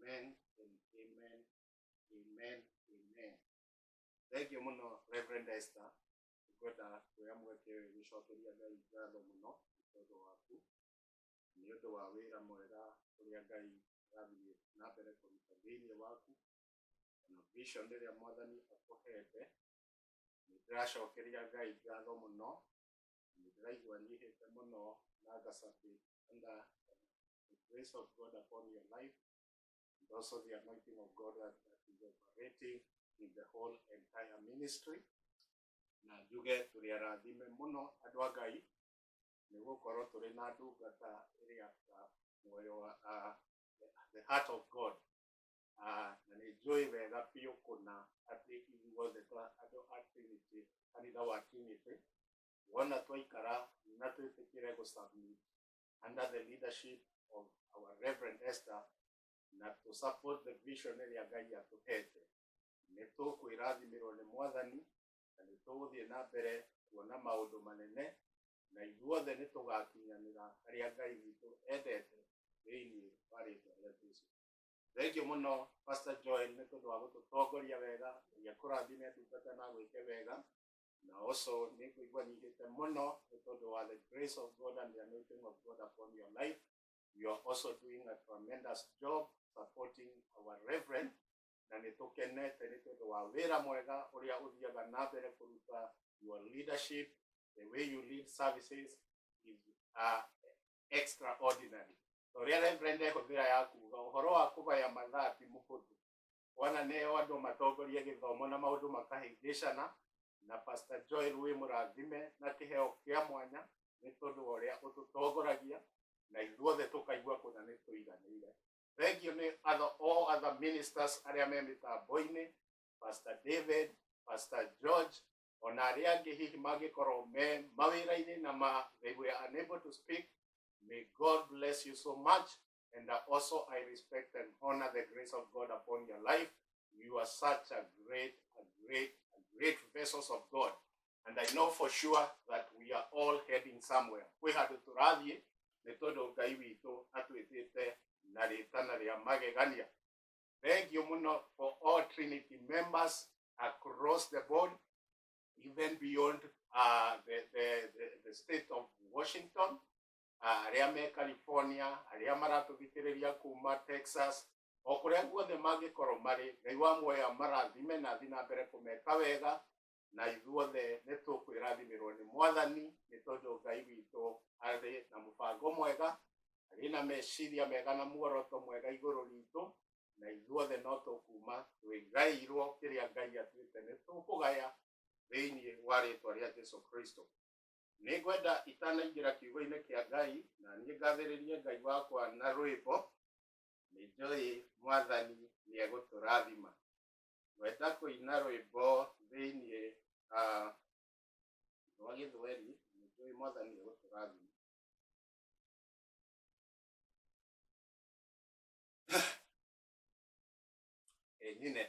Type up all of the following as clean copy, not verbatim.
Amen and amen. Amen. Amen. Thank you muno Reverend Esther. Kwenda kuyamweke gĩcokeria Ngai ngatho mũno tondũ waku nĩ ũndũ wa wĩra mwega ũrĩa Ngai arathiĩ na mbere kũruta thĩinĩ waku na vision ĩrĩa Mwathani akũhete. Nĩndĩracokeria Ngai ngatho mũno, nĩndĩraigua nyihĩte mũno na ngacabi under the grace of God upon your life and also the anointing of God that is operating in the whole entire ministry. Na njuge tũrĩ arathime mũno andũ a Ngai nĩ gũkorwo tũrĩ na ndungata ĩrĩa muoyo wa the heart of God. Na nĩ njũĩ wega biũ kũna atĩ ithuothe andũ a Trinity, kanitha wa Trinity, wona twaikara na twĩtĩkĩre gũ-submit under the leadership of our Reverend Esther na to support the vision ĩrĩa Ngai atũhete, nĩ tũkwĩrathimirwo nĩ Mwathani na nĩ tũgũthiĩ na mbere kuona maũndũ manene na ithuothe nĩ tũgakinyanĩra harĩa Ngai witũ endete thĩinĩ wa rĩĩtwa rĩa Jesũ. Thank you mũno Pastor Joel nĩ tondũ wa gũtũtongoria wega, nĩ akũrathime ndungata na gwĩke wega, na also nĩ kũigua nyihĩte mũno nĩ tondũ wa the grace of God and the anointing of God upon your life. You are also doing a tremendous job supporting our Reverend, na nĩ tũkenete nĩ tondũ wa wĩra mwega ũrĩa ũthiaga na mbere kũruta. Your leadership, the way you lead services is extraordinary. Ũrĩa Reverend ehũthĩra ya kuuga ũhoro wa kũgaya mathaa ti mũhũthũ. Wana nĩo andũ matongorie gĩthomo na maũndũ makahĩngĩcana, na Pastor Joel wĩ mũrathime na kĩheo kĩa mwanya nĩ tondũ wa ũrĩa ũtũtongoragia na ithuothe tũkaigua kũna nĩ tũiganĩire. Thank you all other ministers arĩa me mĩtambo-inĩ, Pastor David, Pastor George, ona arĩa angĩ hihi mangĩkorwo me mawĩra-inĩ na they were unable to speak. May God bless you so much, and also I respect and honor the grace of God upon your life. You are such a great vessels of God, and I know for sure that we are all heading somewhere. We had to tũrathiĩ nĩ tondũ Ngai witũ atwĩtĩte na rĩtana rĩa magegania. Thank you muno for all Trinity members across the board, even beyond the state of Washington, arĩa me California, arĩa maratũthikĩrĩria kuma Texas, o kũrĩa guothe mangĩkorwo marĩ. Ngai wa muoyo marathime na thiĩ na mbere kũmeka wega, na ithuothe nĩ tũkwĩrathimirwo nĩ Mwathani nĩ tondũ Ngai witũ arĩ na mũbango mwega, arĩ na meciria mega na muoroto mwega igũrũ ritũ, na ithuothe no tũkuma twĩgaĩirwo kĩrĩa Ngai atuĩte nĩ tũkũgaya thĩinĩ wa rĩĩtwa rĩa Jesũ Kristo. Nĩ ngwenda itanaingĩra kiugo-inĩ kĩa Ngai na niĩ ngathĩrĩrie Ngai wakwa na rwĩmbo. Nĩ njũĩ Mwathani nĩ egũtũrathima. Ngwenda kũina rwĩmbo thĩinĩ wa Gĩthweri. Nĩ njũĩ Mwathani nĩ egũtũrathima. Nyine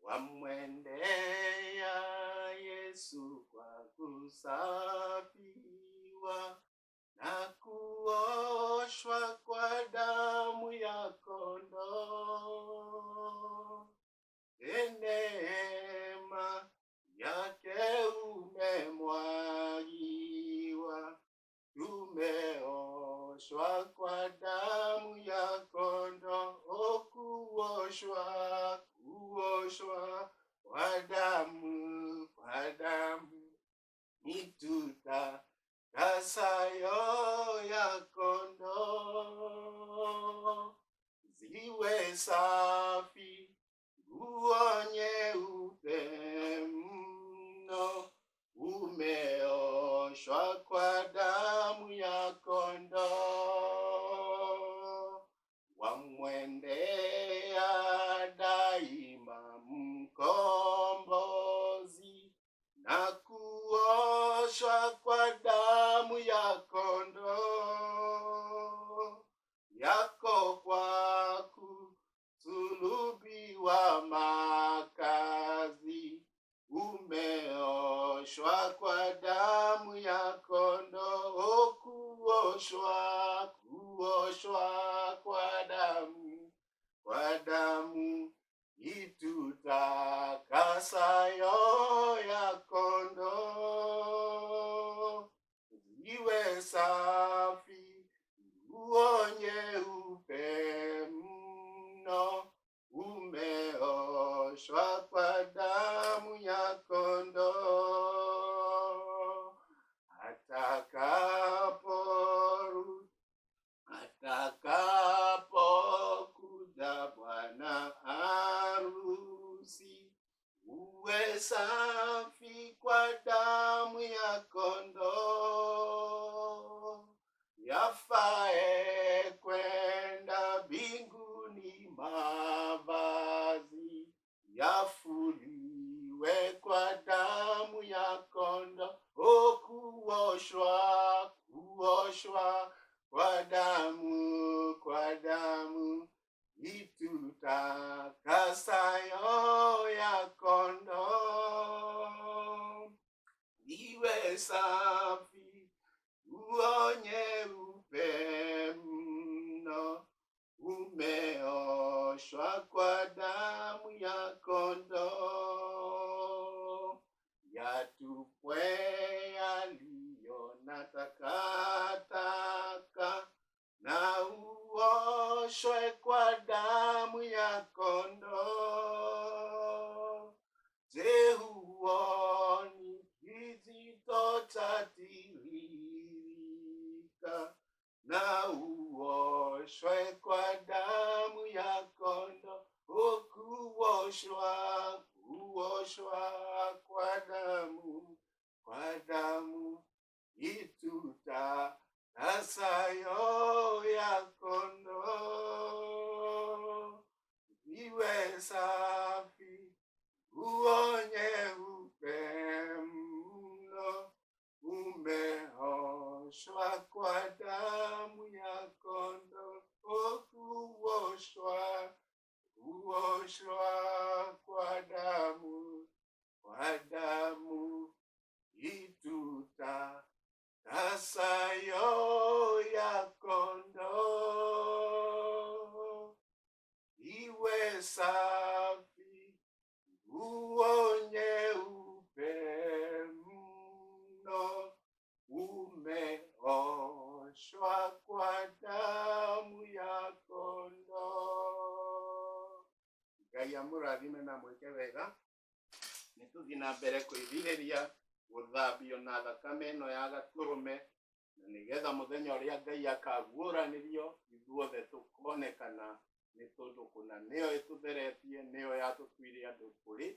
wamwendea Yesu kwa kusafiwa na kuoshwa kwa damu ya kondoo. Neema yake umemwagiwa, tumeoshwa kwa damu ya kondoo. Kuoshwa kwa damu nitutakasayo ya kondoo. Ziwe safi nguo nyeupe mno, umeoshwa kwa damu ya kondoo. Wamwendea daima mkombozi na kuoshwa kwa damu ya kondoo. Yako kwa kusulubiwa makazi, umeoshwa kwa damu ya kondoo. Kuoshwa kwa damu kwa damu itutakasayo ya kondoo. Iwe safi, nguo nyeupe mno, umeoshwa kwa damu ya kondoo. Atakapokuja bwana harusi, uwe safi kwa damu ya kondoo. Yafae kwenda mbinguni mavazi, yafuliwe kwa damu ya kondoo. Kuoshwa kwa damu itutakasayo ya kondoo. Iwe safi, nguo nyeupe mno, umeoshwa kwa damu ya kondoo. Yatupwe yaliyo na takataka, na uoshwe kwa damu ya kondoo. Je, huoni kijito chatiririka? Na uoshwe kwa damu ya kondoo. Kuoshwa kwa damu itutakasayo ya kondoo. Iwe safi, nguo nyeupe mno, umeoshwa kwa damu ya kondoo. Kuoshwa kwa damu itutakasayo ya kondoo. Iwe safi, nguo nyeupe mno, umeoshwa kwa damu ya kondoo. Ngai amurathime na mweke wega. Nituthi na mbere kwĩrirĩria gũthambio na thakame ĩno ya gatũrũme, na nĩgetha mũthenya ũrĩa Ngai akaguũranĩrio ithuothe tũkonekana nĩ tondũ kũna nĩyo ĩtũtheretie, nĩyo yatũtuire andũ kũrĩ.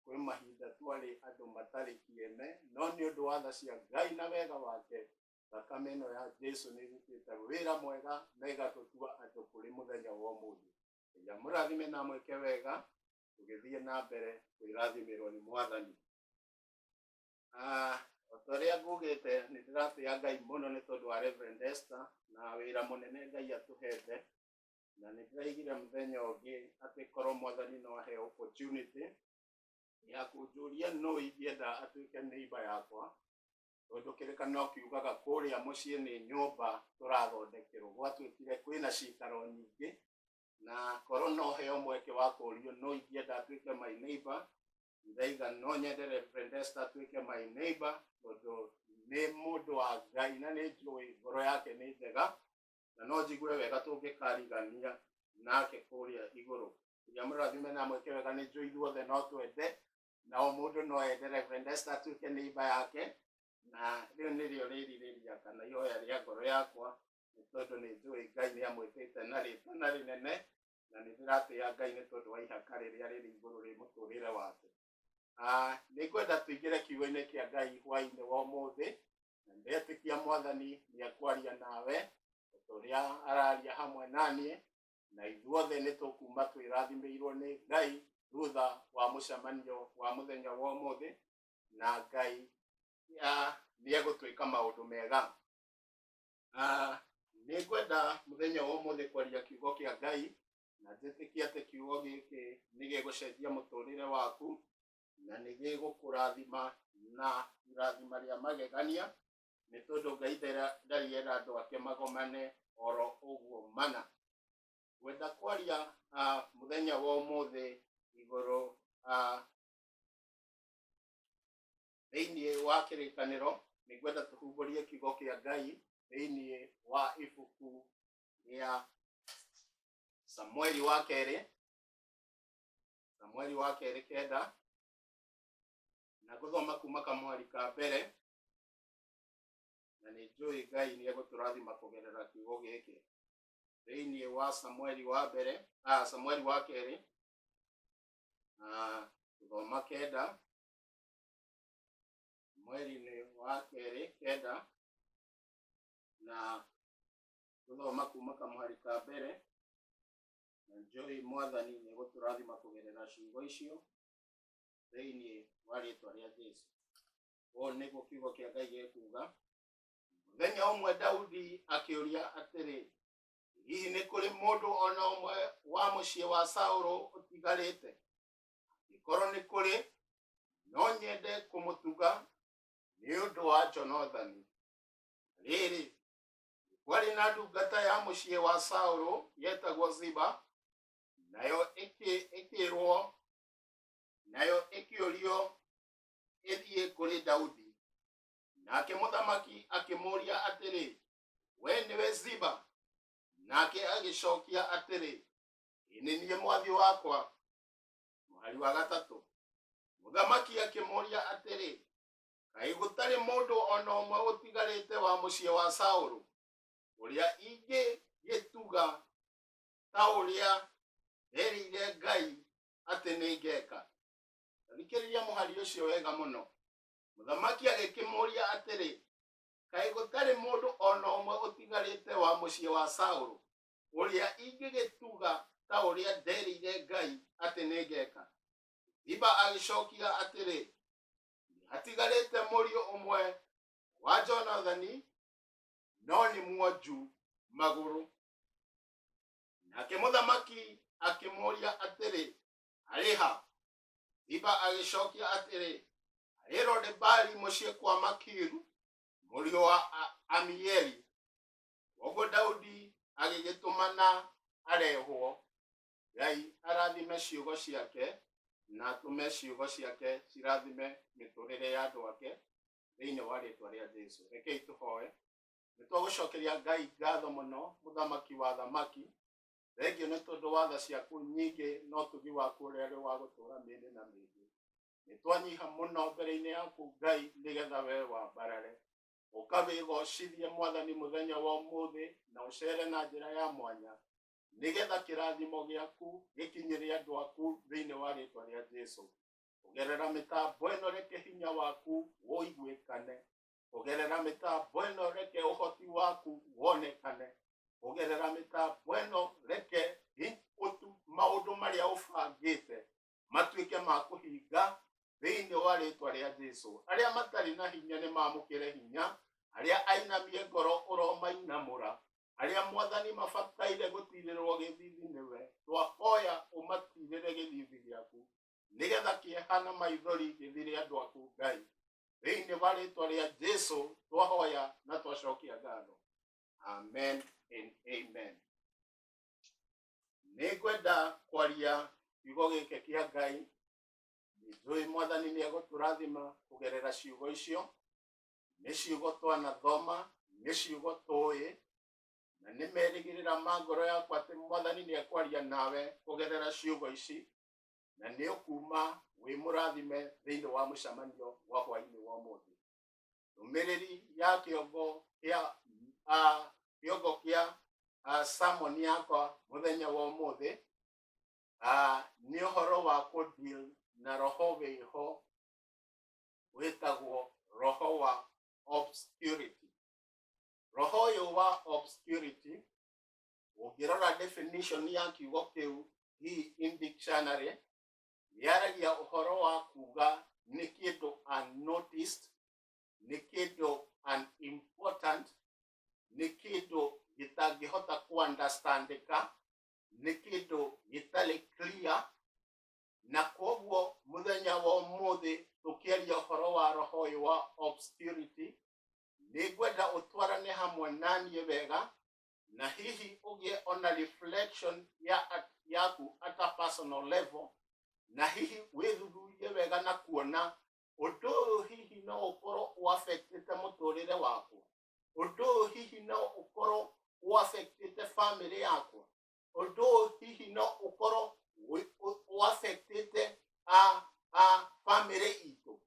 Kwĩ mahinda twarĩ andũ matarĩ kĩene, no nĩ ũndũ wa tha cia Ngai na wega wake, thakame ĩno ya Jesũ nĩ ĩrutĩte wĩra mwega na ĩgatũtua andũ kũrĩ mũthenya wa ũmũthĩ. Ngai amũrathime na mweke wega, tũgĩthiĩ na mbere kwĩrathimirwo nĩ Mwathani. O ta ũrĩa ngugĩte, nĩ ndĩratĩĩa Ngai mũno nĩ tondũ wa Reverend Esther na wĩra mũnene Ngai atũhete, na nĩ ndĩraigire mũthenya ũngĩ atĩ korwo Mwathani no ahe opportunity ya kũnjũria no ingĩenda atuĩke neighbor yakwa, tondũ kĩrĩkanĩro kiugaga kũrĩa mũciĩ nĩ nyũmba tũrathondekerwo. Gwatuĩkire kwĩna cikaro nyingĩ, na korwo no heo mweke wa kũũrio no ingĩenda atuĩke my neighbor, ndaiga no nyende Reverend Esther atuĩke my neighbor, tondũ nĩ mũndũ wa Ngai na nĩ njũĩ ngoro yake nĩ njega, na no njigue wega tũngĩkarigania nake kũrĩa igũrũ. Ngai amũrathime na mweke wega. Nĩ njũĩ ithuothe no twende, na o mũndũ no ende Reverend Esther atuĩke neighbor yake, na rĩu nĩrĩo rĩrirĩria kana ihoya rĩa ngoro yakwa, nĩ tondũ nĩ njũĩ Ngai nĩ amwĩtĩte na rĩtana rĩnene, na nĩ ndĩratĩĩa Ngai nĩ tondũ wa ihaka rĩrĩa rĩrĩ igũrũ rĩ mũtũrĩre wake. Nĩ ngwenda tũingĩre kiugo-inĩ kĩa Ngai hwaĩ-inĩ wa ũmũthĩ, na ndetĩkia Mwathani nĩ akwaria nawe ta ũrĩa araria hamwe naniĩ, na ithuothe nĩ tũkuma twĩrathimĩirwo nĩ Ngai thutha wa mũcemanio wa mũthenya wa ũmũthĩ, na Ngai nĩ egũtwĩka maũndũ mega. Nĩ ngwenda mũthenya wa ũmũthĩ kwaria kiugo kĩa Ngai, na njĩtĩkie atĩ kiugo gĩkĩ nĩ gĩgũcenjia mũtũrĩre waku, na nĩ gĩgũkũrathima na irathima rĩa magegania, nĩ tondũ Ngai ndarienda andũ ake magomane oro ũguo mana. Wenda kwaria muthenya wa umuthi iguru thiini wa kirikaniro ni gwenda tuhumburie kiugo kia Ngai thiini wa ibuku ria Samueli wa keri kenda na guthoma kuma kamwari ka mbere na ni njui Ngai ni eguturathima kugerera kiugo giki thiini wa Samueli wa mbere Samueli wa keri guthoma kenda Samueli ni wa keri kenda na guthoma kuma kamwari ka mbere na njui mwathani ni eguturathima kugerera ciugo icio thiini wa ritwa ria Jesu. O niguo kiugo kia Ngai gikuga. Muthenya umwe Daudi akiuria atiri, hihi ni kuri mundu ona umwe wa mucii wa Saulu utigarite? Ikorwo ni kuri, no nyende kumutuga ni undu wa Jonathani. Riri kwari na ndungata ya mucii wa Saulu yetagwo Ziba, nayo ikiurio ithie kuri Daudi. Nake muthamaki akimuria atiri, we niwe Ziba? Nake agicokia atiri, ini nie mwathi wakwa. Mwari wa gatatu muthamaki akimuria atiri, kai gutari mundu ona umwe utigarite wa mucii wa Saulu uria ingi gituga ta uria erire Ngai ati ni ngeka? Thikiriria muhari ucio wega muno. Muthamaki agikimuria atiri, kai gutari mundu ona umwe utigarite wa mucii wa Saulu uria ingigituga ta uria nderire Ngai ati ni ngeka? Ziba agicokia atiri, hatigarite murio umwe wa Jonathani, no ni mwonju maguru. Nake muthamaki akimuria atiri, ariha? Ziba agicokia atiri, ari Lodebari mucii kwa Makiru murio wa Amieli. Ogo Daudi agigitumana arehwo. Ngai arathime ciugo ciake na atume ciugo ciake cirathime miturire ya andu ake thiini wa ritwa ria Jesu. Rekei tuhoe. Nitwagucokeria Ngai ngatho muno, muthamaki wa thamaki. Thengio ni tondu wa tha ciaku nyingi no tugi waku uria ri wa gutura mindi na mindi. Nitwanyiha muno mbere-ini yaku Ngai nigetha we wambarare ukawigocithie mwathani muthenya wa umuthi na ucere na njira ya mwanya nigetha kirathimo giaku gikinyire andu aku thiini wa ritwa ria Jesu. Kugerera mitambo ino reke hinya waku woiguikane. Kugerera mitambo ino reke uhoti waku wonekane. Kugerera mitambo ino reke maundu maria ubangite matuike ma kuhinga thiini wa ritwa ria Jesu. Aria matari na hinya ni mamukire hinya, aria ainamie ngoro uromainamura, aria mwathani mabataire gutirirwo githithi niwe. Twahoya umatirire githithi giaku nigetha kiehana maithori githire andu aku Ngai thiini wa ritwa ria Jesu twahoya na twacokia ngatho. Amen and amen. Nigwenda kwaria kiugo giki kia Ngai. Njui mwathani ni eguturathima kugerera ciugo icio. Ni ciugo twanathoma, ni ciugo tui, na ni merigirira ma ngoro yakwa ati mwathani ni ekwaria nawe kugerera ciugo ici, na ni ukuma wi murathime thiini wa mucemanio wa hwaini wa umuthi. Numiriri ya kiongo kia sermon yakwa muthenya wa umuthi ni uhoro wa kudeal na roho wiho witagwo roho wa obscurity. Roho uyu wa obscurity, ungirora definition ya kiugo kiu hii in dictionary, yaragia uhoro wa kuga ni kindu unnoticed, ni kindu unimportant, ni kindu gitangihota kuunderstandika, ni kindu gitari clear. Na koguo muthenya wa umuthi tukiaria uhoro wa roho uyu wa obscurity, ni gwenda utwarane hamwe nanie wega na hihi ugie ona reflection yaku at a personal level, na hihi withuthurie wega na kuona undu hihi no ukoro uaffectite muturire waku, undu hihi no ukoro uaffectite family yaku, undu hihi no ukoro uaffectite family itu.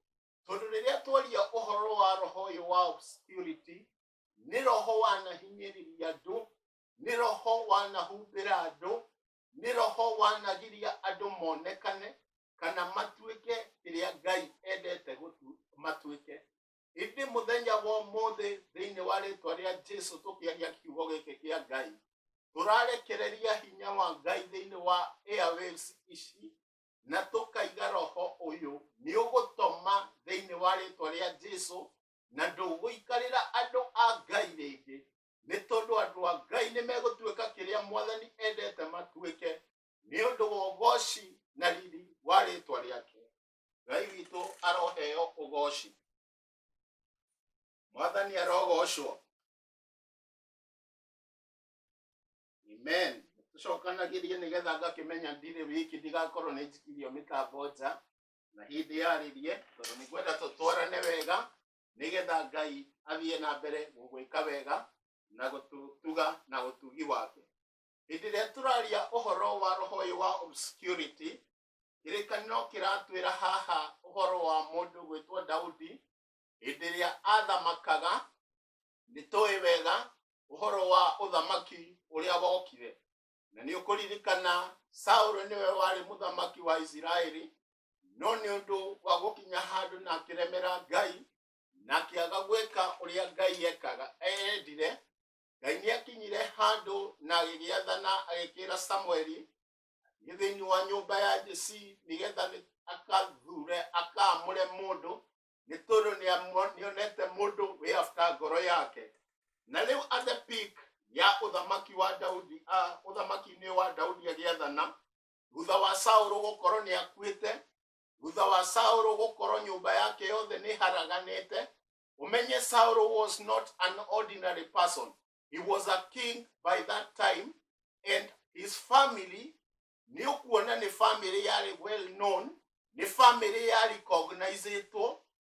Tondu riria twaria uhoro wa roho uyu wa obscurity, ni roho wanahinyĩrĩria andũ, ni roho wanahumbĩra andũ, ni roho wanagiria andũ monekane kana matuĩke kĩrĩa Ngai endete matuĩke. Ĩndĩ mũthenya wa ũmũthĩ thĩinĩ wa rĩtwa rĩa Jesũ tũkĩaria kiugo gĩkĩ kĩa Ngai, tũrarekereria hinya wa Ngai thĩinĩ wa airwaves ici, na tũkaiga roho ũyũ nĩ ũgũtũma thĩinĩ wa rĩtwa rĩa Jesũ, na ndũgũikarĩra andũ a Ngai rĩngĩ, nĩ tondũ andũ a Ngai nĩ megũtuĩka kĩrĩa Mwathani endete matuĩke nĩ ũndũ wa ũgooci na riri wa rĩtwa rĩake. Ngai witũ aroheo ũgooci. Mwathani arogocwo. Amen. Tũcokanagĩrie nĩgetha ngakĩmenya ndirĩ wiki ndigakorwo nĩ njikirio mĩtambo nja na hĩndĩ yarĩrie, tondũ nĩ ngwenda tũtwarane wega nĩgetha Ngai athiĩ na mbere gũgwĩka wega na gũtuga na ũtugi wake. Hĩndĩ ĩrĩa tũraria ũhoro wa roho ũyũ wa obscurity, kĩrĩkanĩro kĩratwĩra haha ũhoro wa mũndũ gwĩtwo Daudi hĩndĩ ĩrĩa athamakaga. Nĩ tũĩ wega ũhoro wa ũthamaki ũrĩa wokire, na nĩ ũkũririkana Saũlũ nĩwe warĩ mũthamaki wa Isiraeli, no nĩ ũndũ wa gũkinya handũ na akĩremera Ngai na akĩaga gwĩka ũrĩa Ngai ekaga endire. Ngai nĩ akinyire handũ na agĩgĩathana agĩkĩra Samueli thĩinĩ wa nyũmba ya Jesii nĩgetha akathure akamũre mũndũ, nĩ tondũ nĩonete mũndũ wĩ after ngoro yake. Na rĩu at the peak ya ũthamaki wa Daudi, ũthamaki-inĩ wa Daudi agĩathana, thutha wa Saũlũ gũkorwo nĩ akuĩte, thutha wa Saũlũ gũkorwo nyũmba yake yothe nĩ haraganĩte. Umenye Saũlũ was not an ordinary person. He was a king by that time, and his family, ni ukuona ni family yari well known, ni family yari recognized,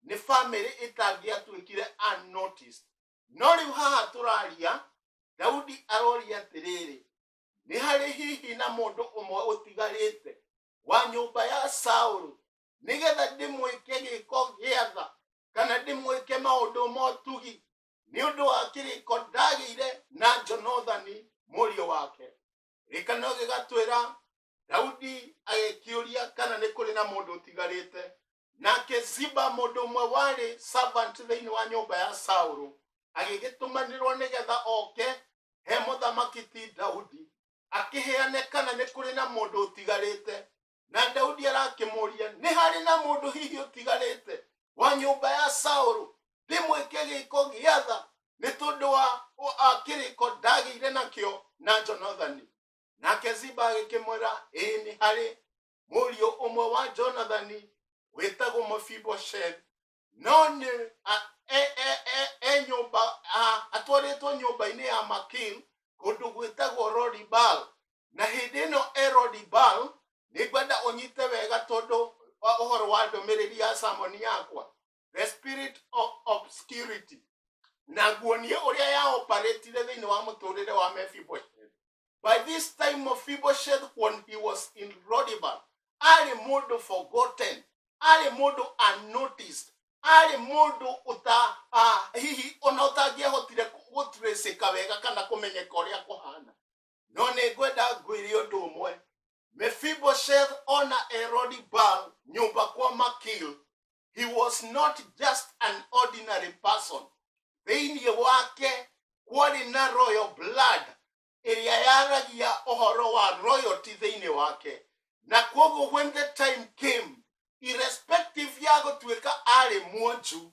ni family itagiatuikire unnoticed. No riu haha turaria Daudi aroria atiriri, ni hari hihi na mundu umwe utigarite wa nyumba ya Saũlũ nigetha ndimwike giko giatha kana ndimwike maundu motugi ni undu wa kiriko ndagire na Jonathani mũriũ wake. Rĩkanĩro gĩgatwĩra Daudi agĩkĩũria kana nĩ kũrĩ na mũndũ ũtigarĩte, nake Ziba mũndũ ũmwe warĩ servant thĩinĩ wa nyũmba ya Saũlũ agĩgĩtũmanĩrwo nĩgetha oke he mũthamaki ti Daudi akĩheane kana nĩ kũrĩ na mũndũ ũtigarĩte. Na Daudi arakĩmũria, nĩ harĩ na mũndũ hihi ũtigarĩte wa nyũmba ya Saũlũ ndĩmwĩke gĩko gĩatha nĩ tondũ wa kĩrĩko ndagĩire nakĩo na Jonathani? Nake Ziba agĩkĩmwĩra, ĩĩ nĩ harĩ mũriũ ũmwe wa Jonathani wĩtagwo Mephibosheth, no nĩ nyũmba atwarĩtwo nyũmba-inĩ ya Makir kũndũ gwĩtagwo Lodibal. Na hĩndĩ ĩno Lodibal nĩ ngwenda ũnyite wega tondũ ũhoro wa ndũmĩrĩri ya sermon yakwa, the spirit of obscurity, na nguonie ũrĩa ya operatire thĩinĩ wa mũtũrĩre wa Mephibosheth. By this time Mephibosheth, when he was in Lodibal, arĩ mũndũ forgotten, arĩ mũndũ unnoticed, arĩ mũndũ hihi ona ũtangĩahotire gũtracĩka wega kana kũmenyeka ũrĩa kũhana. No nĩ ngwenda ngwĩre ũndũ ũmwe, Mephibosheth ona Lodibal nyũmba kwa Makir, he was not just an ordinary person. Thĩinĩ wake kwarĩ na royal blood ĩrĩa yaragia ũhoro wa royalty thĩinĩ wake. Na koguo when the time came, irrespective ya gũtuĩka arĩ mwonju,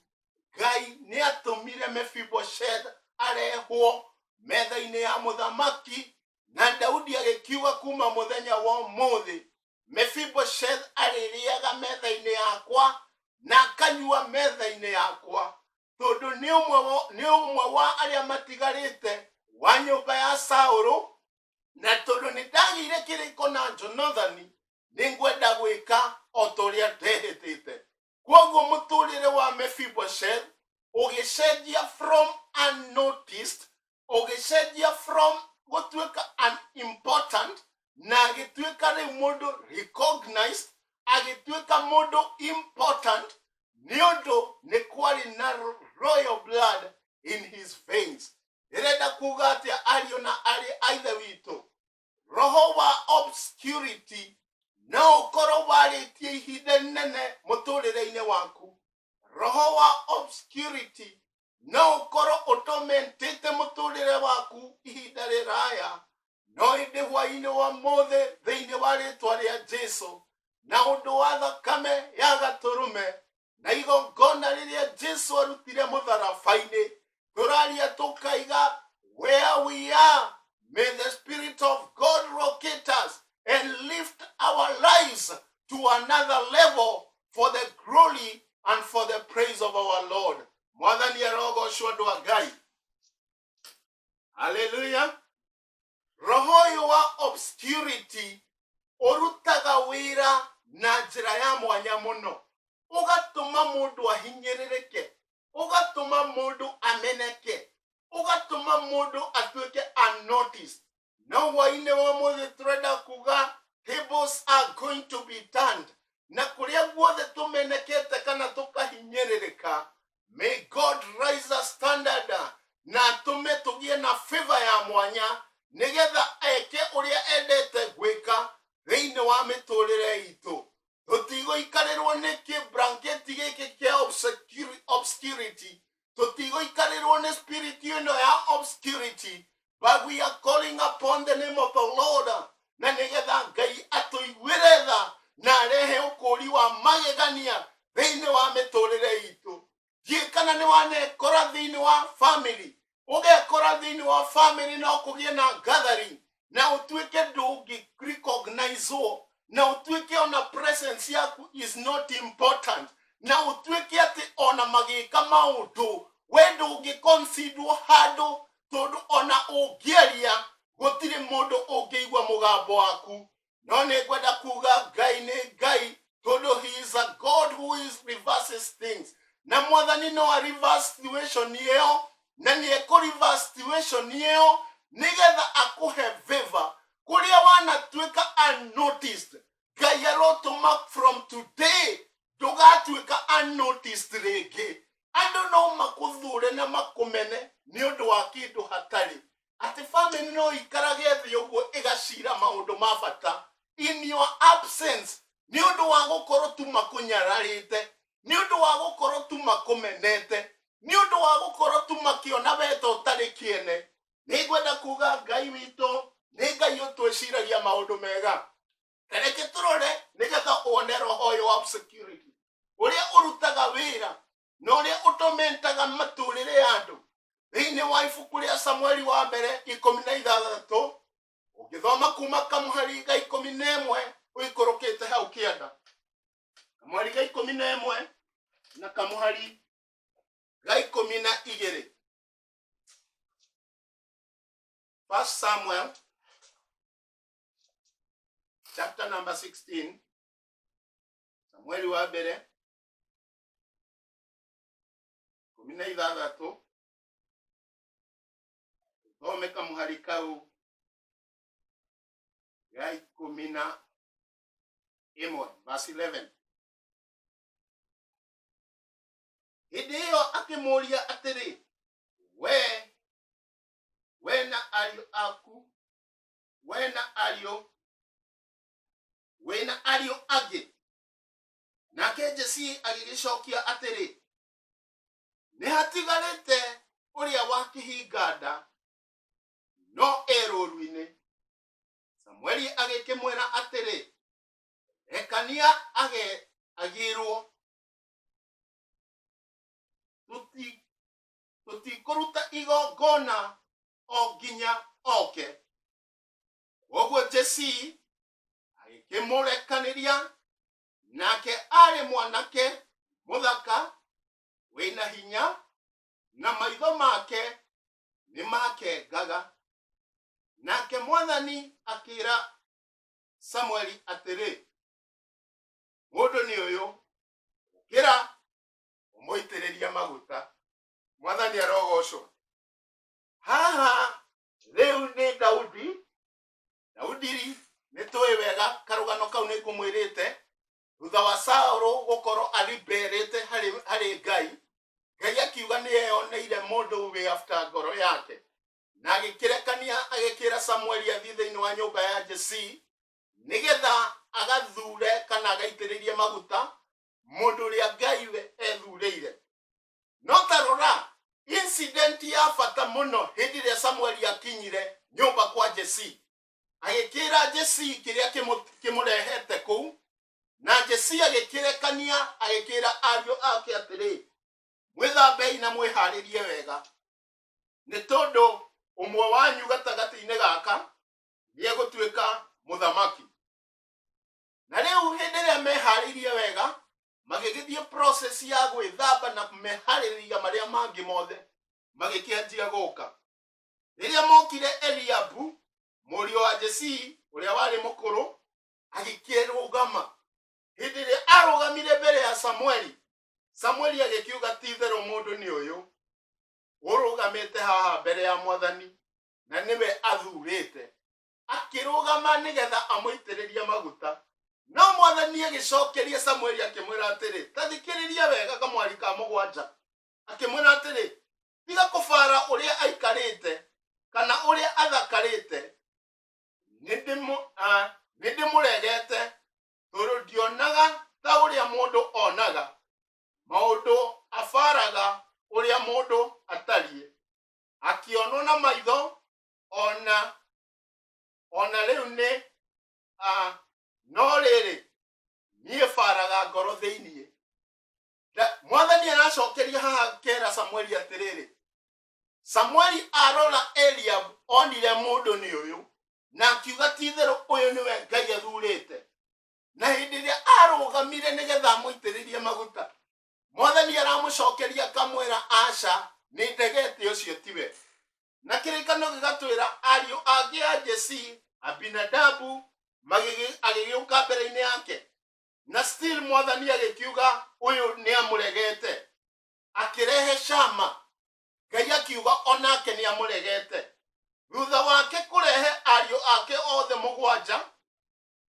Ngai nĩ atũmire Mephibosheth arehwo metha-inĩ ya mũthamaki, na Daudi agĩkiuga kuma mũthenya wa ũmũthĩ Mephibosheth arĩrĩaga metha-inĩ yakwa na akanyua metha-inĩ yakwa, tondũ nĩ ũmwe wa arĩa matigarĩte wa nyũmba ya Saũlũ, na tondũ nĩndagĩire kĩrĩko na Jonathani, nĩngwenda gwĩka o ta ũrĩa ndehĩtĩte. Koguo mũtũrĩre wa Mephibosheth ũgĩcenjia from unnoticed, ũgĩcenjia from gũtuĩka unimportant, na agĩtuĩka rĩu mũndũ recognized, agĩtuĩka mũndũ important, nĩ ũndũ nĩ kwarĩ na royal blood in his veins. Nĩrenda kuga atĩa ariũ na arĩ ithe witũ, roho wa obscurity no ũkorwo warĩtie ihinda inene mũtũrĩre-inĩ waku. Roho wa obscurity no ũkorwo ũtomentĩte mũtũrĩre waku ihinda rĩraya, no ĩndĩ hwaĩ-inĩ wa mũthĩ thĩinĩ wa rĩtwa rĩa Jesũ, na ũndũ wa thakame ya gatũrũme na igongona rĩrĩa Jesũ arutire mũtharaba-inĩ, tũraria tũkaiga where we are, may the Spirit of God locate us and lift our lives to another level for the glory and for the praise of our Lord. Mwathani arogocwo andũ a Ngai. Hallelujah. Roho ũyũ wa obscurity ũrutaga wĩra na njĩra ya mwanya mũno, ũgatũma mũndũ ahinyĩrĩrĩke, ũgatũma mũndũ ameneke, ũgatũma mũndũ atuĩke unnoticed. Na hwaĩ-inĩ wa mũthĩ tũrenda kuga tables are going to be turned, na kũrĩa guothe tũmenekete kana tũkahinyĩrĩrĩka, may God raise a standard na atũme tũgĩe na favor ya mwanya, nĩgetha eke ũrĩa endete gwĩka thĩinĩ wa mĩtũrĩre itũ. Tũtigũikarĩrwo nĩ kĩblanketi gĩkĩ kĩa obscurity, tũtigũikarĩrwo nĩ spirit ĩno ya obscurity, but we are calling upon the name of the Lord, na nĩgetha Ngai atũiguĩre tha na arehe ũkũri wa magegania thĩinĩ wa mĩtũrĩre itũ. Thiĩ kana nĩ wanekora thĩinĩ wa family, ũgekora thĩinĩ wa family no kũgĩe na gathering, na ũtuĩke ndũngĩ-recognizewo, na ũtuĩke ona presence yaku is not important, na ũtuĩke atĩ ona magĩka maũndũ we ndũngĩ-considerwo handũ, tondũ ona ũngĩaria gũtirĩ mũndũ ũngĩigua mũgambo waku. No nĩngwenda kuga Ngai nĩ Ngai, tondũ he is a God who is reverses things. Na Mwathani no a reverse situation ĩyo, na nĩekũ-reverse situation ĩyo nĩgetha akũhe favor kũrĩa wanatuĩka unnoticed. Ngai arotũma from today ndũgatuĩka unnoticed rĩngĩ. Andũ no makũthure na makũmene nĩ ũndũ wa kĩndũ hatarĩ. Atĩ family no ikarage thĩ ũguo ĩgacira maũndũ ma bata in your absence, nĩ ũndũ wa gũkorwo tu makũnyararĩte, nĩ ũndũ wa gũkorwo tu makũmenete, nĩ ũndũ wa gũkorwo tu makĩona weta ũtarĩ kĩene. Nĩngwenda kuga Ngai witũ nĩ Ngai ũtwĩciragia maũndũ mega. Reke tũrore nĩgetha wone roho ũyũ wa obscurity ũrĩa ũrutaga wĩra na ũrĩa ũtomentaga matũrĩre ya andũ. Thĩinĩ wa ibuku rĩa Samueli wa mbere 16, ũngĩthoma kuma kamũhari ga 11 ũikũrũkĩte hau kĩanda. Kamũhari ga 11 na kamũhari ga 12. First Samuel chapter number 16. Samueli wa mbere 16. Thome kamũhari kau ga 11 verse 11. Hĩndĩ ĩyo akĩmũũria atĩrĩ, we na ariũ aku, we na ariũ angĩ. Nake Jesii agĩgĩcokia atĩrĩ, nĩ hatigarĩte ũrĩa wa kĩhinga nda, no rũũru-inĩ. Samueli agĩkĩmwĩra atĩrĩ, rekania agĩrwo, tũtikũruta igongona o nginya oke. Koguo Jesii agĩkĩmũrekanĩria, nake arĩ mwanake mũthaka wĩna hinya, na maitho make nimakengaga. Nake Mwathani akira Samueli atiri, mundu ni uyu, ukira umuitiriria maguta. Mwathani arogocwo. Haha riu ni Daudi nitui wega karugano kau ni kumwirite thutha wa Saũlũ gukorwo aliberete hari Ngai. Ngai akiuga ni eyoneire mundu wi after ngoro yake, na agikirekania agikira Samueli athii thiini wa nyumba ya Jesii nigetha agathure kana agaitiririe maguta mundu uria Ngai we ethurire. No tarora incident ya bata muno hindi ria Samueli akinyire nyumba kwa Jesii, agikira Jesii kiria kimurehete kuu, na Jesii agikirekania agikira ariũ ake atiri, mwithambei na mwiharirie wega, ni tondu umwe wanyu gatagati-ini gaka niegutuika muthamaki. Na riu hindi ria meharirie wega, magigithie process ya gwithamba na mehaririria maria mangi mothe, magikianjia guka. Riria mokire Eliabu murio wa Jesii uria wari mukuru, agikirugama. Hindi ria arugamire mbere ya Samueli agikiuga tithero mundu ni uyu urugamite haha mbere ya Mwathani na niwe athurite. Akirugama nigetha amuitiririe maguta. No Mwathani agicokeria Samueli akimwira atiri, tathikiriria wega kamwari ka mugwanja. Akimwira atiri, tiga kufara uria aikarite kana uria athakarite. Nindimuregete turu ndionaga ta uria mundu onaga, maundu afaraga uria mundu atarie. Akionwo na maitho ona riu ni no riri nie faraga ngoro thiini. Mwathani aracokeria haha kera Samueli atiriri, Samueli arora Eliab onire mundu ni uyu na akiuga tithero uyu niwe Ngai athurite. Na hindi ria arugamire nigetha amuitiririe maguta, Mwathani aramucokeria akamwira aca ni ndegete ucio tiwe. Na kirikano gigatwira ariũ angi a Jesii, Abinadabu, agigiuka mbere-ini yake, na still Mwathani agikiuga uyu ni amuregete. Akirehe Shama, Ngai akiuga onake ni amuregete. Thutha wake kurehe ariũ ake othe mugwanja,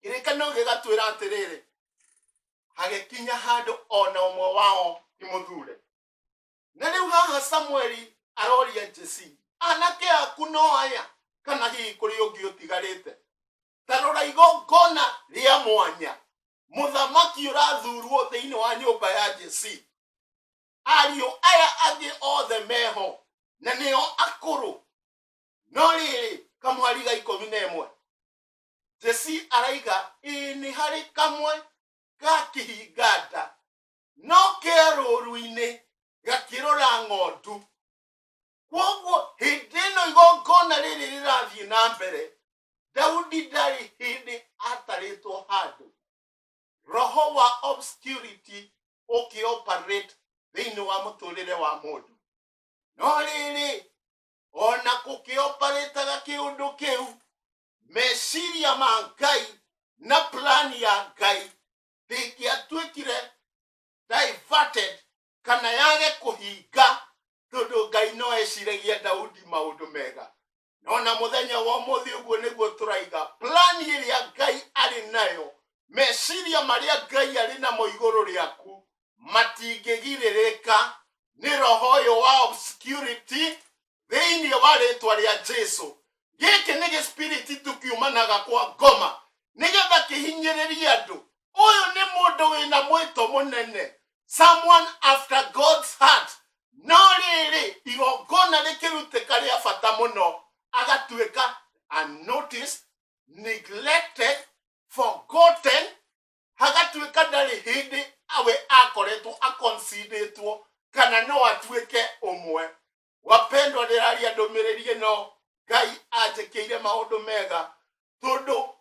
kirikano gigatwira atiriri, hagikinya handu ona umwe wao imuthure. Na riu haha Samueli aroria Jesii, anake aku no aya kana hihi kuri ungi utigarite? Tarora igongona ria mwanya, muthamaki urathurwo thiini wa nyumba ya Jesii. Ariũ aya angi othe meho na nio akuru, no riri kamwari ga 11. Jesii araiga ni hari kamwe ga kihinganda no keruru-ini gakirora ng'ondu. Kwoguo hindi ino igongona riri rirathie na mbere, Daudi ndari hindi ataritwo handu. Roho wa obscurity ukioperate thiini wa muturire wa mundu. No riri ona gukioperataga kiundu kiu, meciria ma Ngai na plan ya Ngai ndingiatuikire diverted kana yage kuhinga, tondu Ngai no eciragia Daudi maundu mega. No na muthenya wa muthi uguo niguo turaiga plan iria Ngai ari nayo, meciria maria Ngai ari namo iguru riaku matingigiririka ni roho uyu wa obscurity thiini wa ritwa ria Jesu. Giki ni gispiriti tukiumanaga kwa ngoma nigetha kihinyiririe andu. Uyu ni mundu wina mwito munene, someone after God's heart. No riri igongona rikirutika ria bata muno, agatuika unnoticed, neglected, forgotten, agatuika ndari hindi awe akoretwo aconsideretwo kana no atuike umwe. Wapendwa, ndiraria ndumiriri no Ngai ajekeire maundu mega, tondu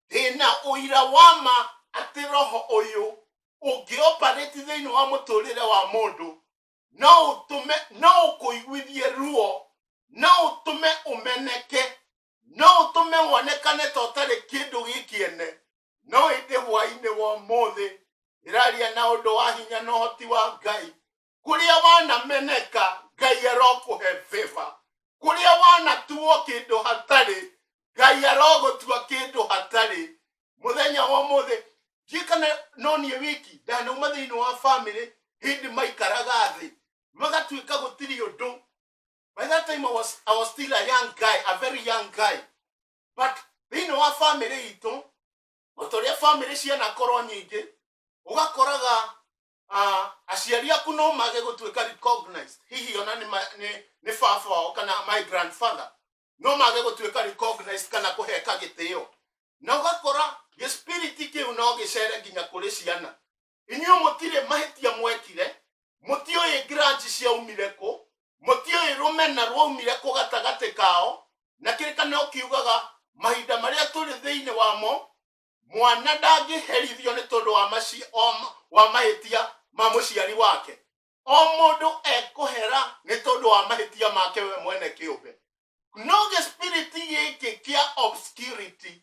ndina uira wama ati roho uyu ungioperate thiini wa muturire wa mundu no ukuiguithie ruo no utume umeneke, no utume wonekane totale kindu gikiene, no inde hwaine wa mothe iraria na undu wa hinya no hoti wa Ngai. Kuria wana meneka, Ngai arokuhe favor. Kuria wana tuo kindu hatari, Ngai arogutua kindu hatari. Muthenya wa mothe jikana noni wiki dana umathini wa family hindi maikaraga thi magatuika gutiri undu. By that time I was still a young guy, a very young guy. But thini wa family itu otoria family ciana korwo nyingi ugakoraga aciari aku no mage gutuika recognized. Hihi ona ni baba kana my grandfather no mage gutuika recognized kana kuheka gitio. Na ugakora spirit kiu no gicere nginya kuri ciana. Inyo mutire mahitia mwekire, mutio ye grudge cia umire ko, mutio ye rumena rwaumire ko gatagate kao, na kirikana ukiugaga mahinda maria turi thiini wamo mwana ndangĩherithio nĩ tondũ wa mahĩtia ma mũciari wake. O mũndũ ekũhera nĩ tondũ wa mahĩtia make we mwene kĩũmbe. No spirit gĩkĩ kĩa obscurity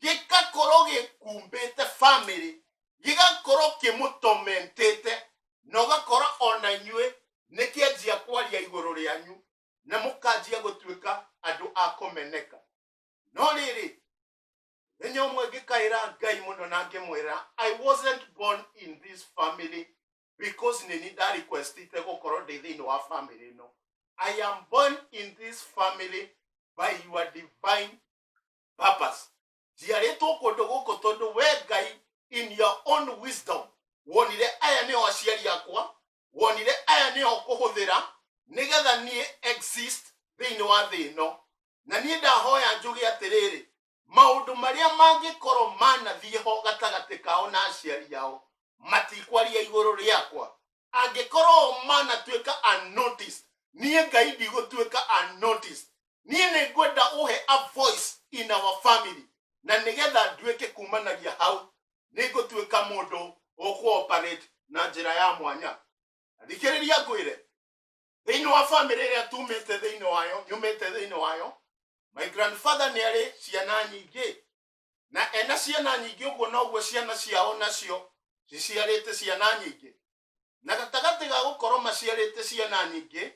gĩgakorwo gĩkumbĩte family, gĩgakorwo kĩmũtormentĩte, na ũgakora ona inyuĩ nĩkĩanjia kwaria igũrũ rĩanyu na mũkanjia gũtuĩka andũ a kũmeneka. No rĩrĩ I wasn't born in this family because Nenida requested to go in our family. No, I am born in this family by your divine purpose. In your own wisdom, wonire aya ne oshiari yakwa, wonire aya ne okohothera, nigetha nie exist thini wa thino. Na nie ndahoya njuge atiriri maundu maria mangikorwo manathie ho gatagati kao na aciari yao matikwaria iguru riakwa. Angikorwo manatuika unnoticed, nie Ngai ndigũtuĩka unnoticed. Nie nĩ ngwenda uhe a voice in our family, na nigetha nduĩke kumanagia hau nĩ ngũtuĩka mũndũ ũkũoperate na njĩra ya mwanya. Thikĩrĩria ngwĩre, thĩinĩ wa family ĩrĩa tumĩte thĩinĩ wayo, nyumĩte thĩinĩ wayo, my grandfather nĩ arĩ ciana nyingĩ, na ena ciana nyingĩ ũguo noguo ciana ciao nacio ciciarĩte ciana nyingĩ. Na gatagatĩ ga gũkorwo maciarĩte ciana nyingĩ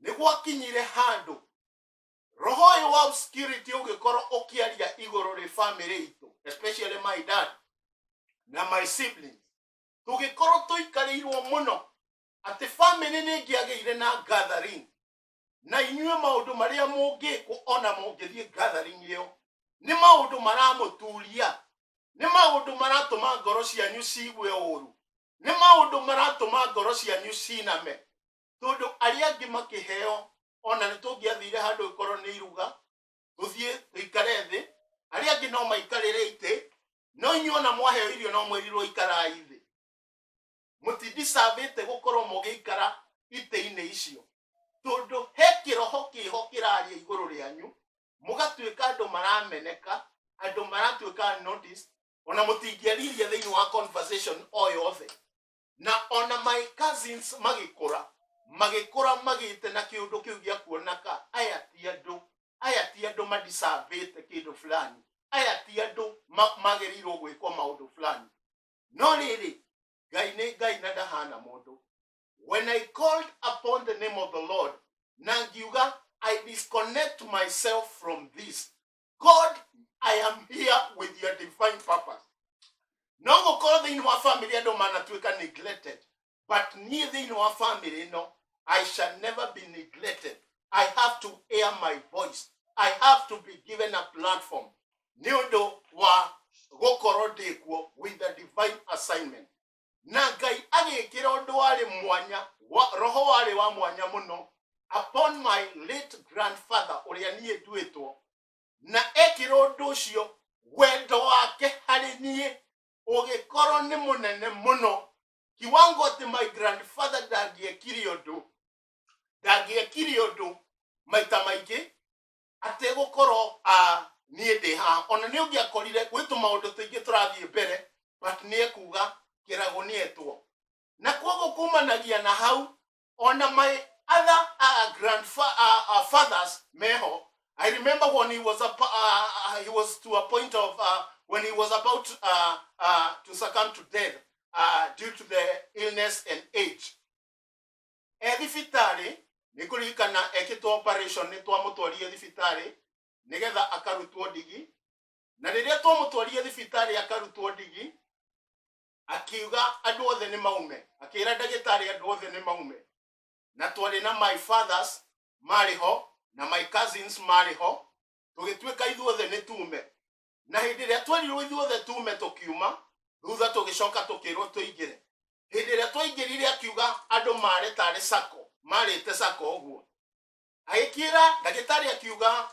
nĩ gwakinyire handũ roho ũyũ wa obscurity ũgĩkorwo ũkĩaria igũrũ rĩ family itũ, especially my dad na my siblings. Tũgĩkorwo tũikarĩirwo mũno atĩ family nĩ ĩngĩagĩire na gathering, na inyuĩ maũndũ marĩa mũngĩkwo ona mũngĩthiĩ gathering ĩyo nĩ maũndũ maramũturia, nĩ maũndũ maratũma ngoro cianyu ciigue ũũru, nĩ maũndũ maratũma ngoro cianyu ciname. Tondũ arĩa angĩ makĩheo ona nĩ tũngĩathire handũ ĩkorwo nĩ iruga tũthiĩ tũikare thĩ, arĩa angĩ no maikarĩre itĩ, no inyuĩ ona mwaheo irio no mwĩrirwo ikarai thĩ. Mũtidisavĩte gũkorwo mũgĩikara itĩ-inĩ icio, tondũ he kĩroho kĩho kĩraria igũrũ rĩanyu, mũgatuĩka andũ marameneka, andũ maratuĩka notice, ona mũtingĩaririe thĩinĩ wa conversation o yothe. Na ona my cousins magĩkũra magĩte na kĩũndũ kĩu gĩa kuonaka aya ti andũ madisavĩte kĩndũ fulani, aya ti andũ magĩrĩirwo gwĩkwo maũndũ fulani. No rĩrĩ, Ngai nĩ Ngai na ndahana mũndũ. When I called upon the name of the Lord, nangiuga, I disconnect myself from this. God, I am here with your divine purpose. No gũkorwo thĩinĩ wa family andũ manatuĩka neglected, but niĩ thĩinĩ wa family no, I shall never be neglected. I have to air my voice. I have to be given a platform. Nĩ ũndũ wa gũkorwo ndĩkuo with the divine assignment. Na Ngai agĩkĩra ũndũ warĩ mwanya, roho warĩ wa mwanya mũno upon my late grandfather ũrĩa niĩ nduĩtwo, na ekĩra ũndũ ũcio wendo wake harĩ niĩ ũgĩkorwo nĩ mũnene mũno, kiwango atĩ my grandfather ndangĩekire ũndũ maita maingĩ atĩ gũkorwo niĩ ndĩ haha. Ona nĩ ũngĩakorire gwĩ tũmaũndũ tũingĩ tũrathiĩ mbere, but nĩ ekuga kĩrago nĩ etwo. Na kuoguo kumanagia na hau, ona my other fathers meho. I remember when he was to a point of when he was about to succumb to death due to the illness and age. Thibitari nikurikana ekitwa operation ni twamutwarie thibitari nigetha akarutwo ndigi, na riria twamutwarie thibitari akarutwo ndigi akiuga andu othe ni maume, akira ndagitari andu othe ni maume, na twari na my fathers mariho na my cousins mariho, tugituika ithuothe ni tume, na hindi ria twerirwo ithuothe tume tukiuma thutha tugicoka tukirwo tuingire. Hindi ria twaingirire akiuga andu mare tari sako, marite sako uguo, agikira ndagitari akiuga